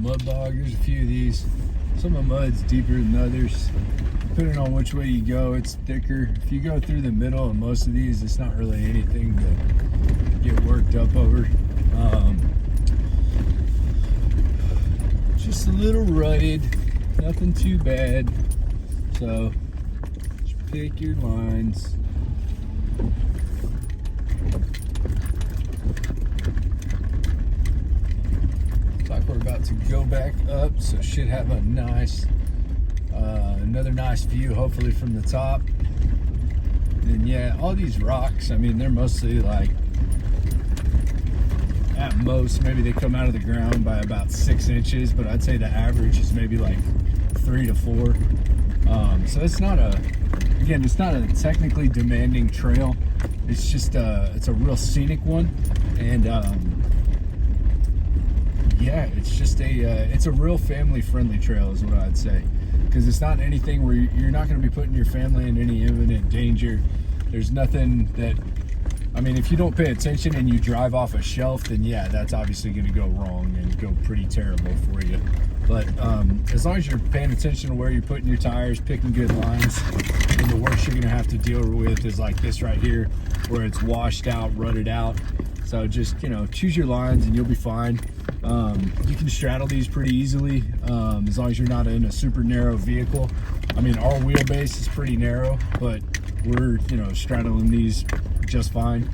mud bog. There's a few of these. Some of the mud's deeper than others. Depending on which way you go, it's thicker. If you go through the middle of most of these, it's not really anything to get worked up over. Just a little rutted, nothing too bad. So just pick your lines. Looks like we're about to go back up, so should have a nice another nice view, hopefully from the top. And yeah, all these rocks, I mean, they're mostly like, at most, maybe they come out of the ground by about 6 inches, but I'd say the average is maybe like 3 to 4. So it's not a, again, it's not a technically demanding trail. It's just it's a real scenic one. And yeah, it's just it's a real family-friendly trail is what I'd say. Because it's not anything where you're not going to be putting your family in any imminent danger. There's nothing that, I mean, if you don't pay attention and you drive off a shelf, then yeah, that's obviously going to go wrong and go pretty terrible for you. But as long as you're paying attention to where you're putting your tires, picking good lines, and the worst you're going to have to deal with is like this right here, where it's washed out, rutted out. So just, you know, choose your lines and you'll be fine. You can straddle these pretty easily as long as you're not in a super narrow vehicle. I mean, our wheelbase is pretty narrow, but we're, you know, straddling these just fine.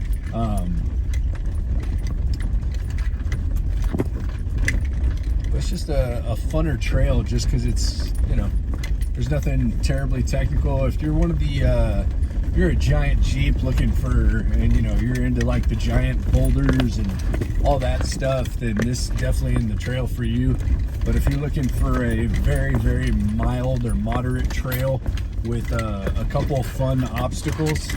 It's just a funner trail just because it's, you know, there's nothing terribly technical. If you're one of the you're a giant Jeep looking for, and you know, you're into like the giant boulders and all that stuff, then this is definitely in the trail for you. But if you're looking for a very, very mild or moderate trail with a couple fun obstacles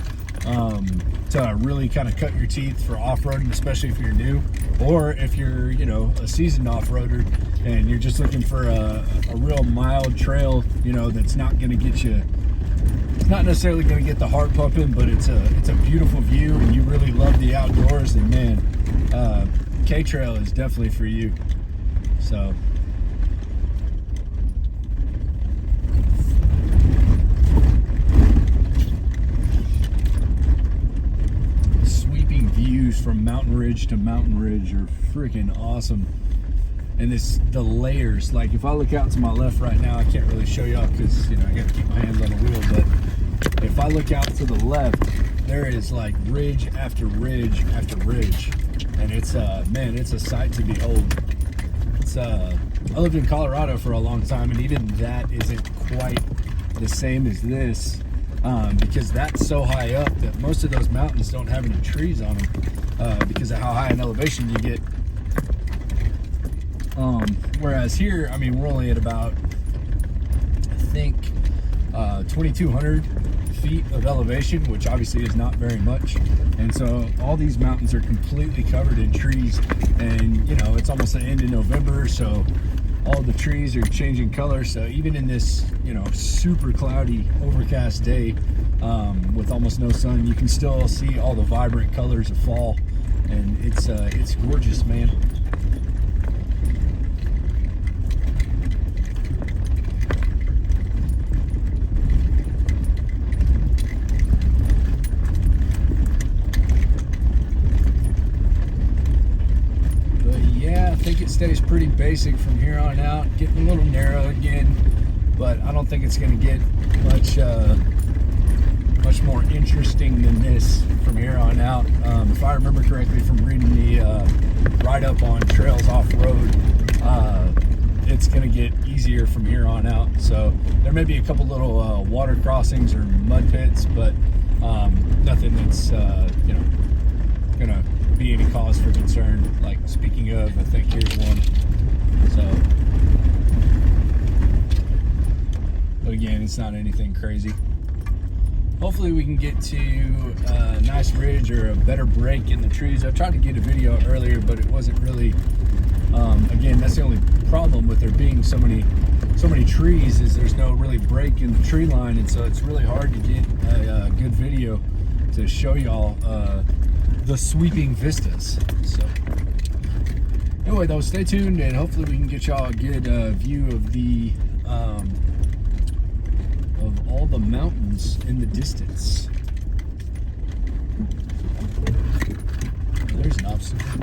to really kind of cut your teeth for off-roading, especially if you're new, or if you're, you know, a seasoned off-roader and you're just looking for a real mild trail, you know, that's not going to get you, it's not necessarily going to get the heart pumping, but it's a beautiful view and you really love the outdoors, then man, K-Trail is definitely for you. So sweeping views from mountain ridge to mountain ridge are freaking awesome. And the layers, like if I look out to my left right now, I can't really show y'all because, you know, I got to keep my hands on the wheel, but if I look out to the left, there is like ridge after ridge after ridge, and it's man, it's a sight to behold. It's I lived in Colorado for a long time, and even that isn't quite the same as this, because that's so high up that most of those mountains don't have any trees on them because of how high an elevation you get. Whereas here, I mean, we're only at about, I think, 2,200 feet of elevation, which obviously is not very much. And so all these mountains are completely covered in trees, and you know, it's almost the end of November, so all the trees are changing color. So even in this, you know, super cloudy, overcast day with almost no sun, you can still see all the vibrant colors of fall, and it's gorgeous, man. I think it stays pretty basic from here on out, getting a little narrow again, but I don't think it's going to get much more interesting than this from here on out. If I remember correctly from reading the write-up on Trails Off-Road, it's going to get easier from here on out. So there may be a couple little water crossings or mud pits, but nothing that's you know, going to be any cause for concern. Like, speaking of, I think here's one. So again, it's not anything crazy. Hopefully we can get to a nice ridge or a better break in the trees. I tried to get a video earlier, but it wasn't really again, that's the only problem with there being so many trees, is there's no really break in the tree line, and so it's really hard to get a good video to show y'all the sweeping vistas. So Anyway, though, stay tuned, and hopefully we can get y'all a good view of the of all the mountains in the distance. There's an obstacle.